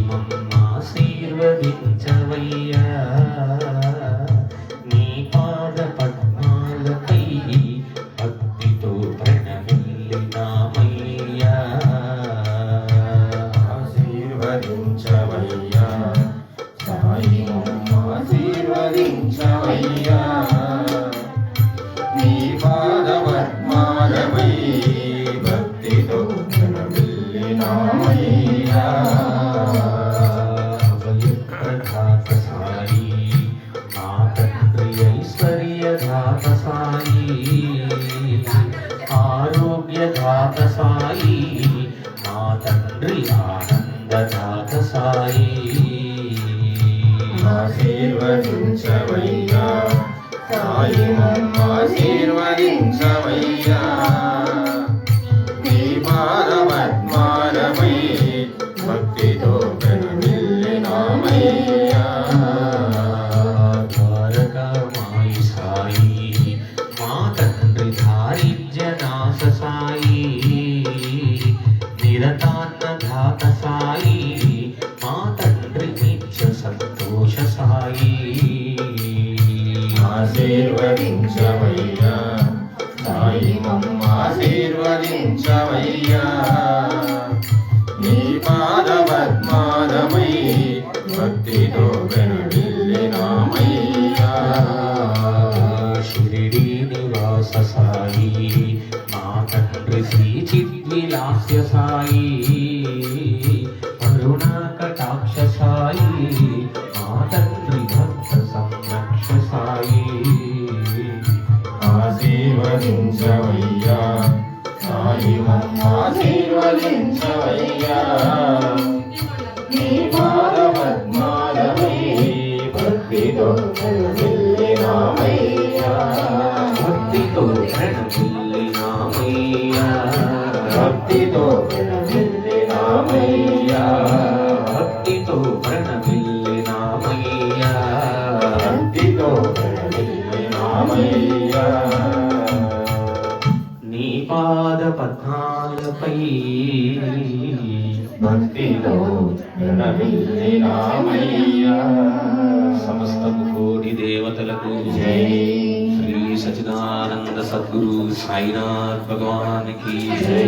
మమ్మాశీర్వదించవయ్యా నీ పాద పద్మాలపై భక్తితో ప్రణమిల్లినామయ్యా ఆశీర్వదించవయ్యా సాయి మమ్మాశీర్వదించవయ్యా నీ పాద పద్మాలపై భక్తితో ప్రణమిల్లినామయ్యా ఐశ్వర్యదాత సాయి ఆరోగ్యదాత సాయి మా తండ్రి ఆనందదాత సాయి ఆశీర్వదించవయ్యా సాయి మమ్మాశీర్వదించవయ్యా నీ పాద పద్మాలపై భక్తితో ప్రణమిల్లినామయ్యా ద్వారకామాయి సాయి మా తండ్రి దారిద్ర్యనాశ సాయి నిరతాన్నదాత సాయి మా తండ్రి నిత్య సంతోష సాయి ఆశీర్వదించవయ్యా సాయి మమ్మాశీర్వదించవయ్యా నీ పాద పద్మాలపై భక్తితో ప్రణమిల్లినామయ్యా షిరిడి నివాస సాయి మా తండ్రి శ్రీ చిద్విలాస్య సాయి కరుణ కటాక్ష సాయి మా తండ్రి భక్త సంరక్ష సాయి ఆశీర్వదించవయ్యా సాయి మమ్మాశీర్వదించవయ్యా నీ పాద పద్మాలపై భక్తితో ప్రణమిల్లినామయ్యా భక్తితో ప్రణమిల్లినామయ్యా భక్తితో ప్రణమిల్లినామయ్యా భక్తితో ప్రణమిల్లినామయ్యా భక్తితో ప్రణమిల్లినామయ్యా నీ పాద పద్మాలపై భక్తితో ప్రణమిల్లినామయ్యా సమస్తము కోటి దేవతలకు జై శ్రీ సచిదానంద సద్గురు సాయినాథ్ భగవానికి జై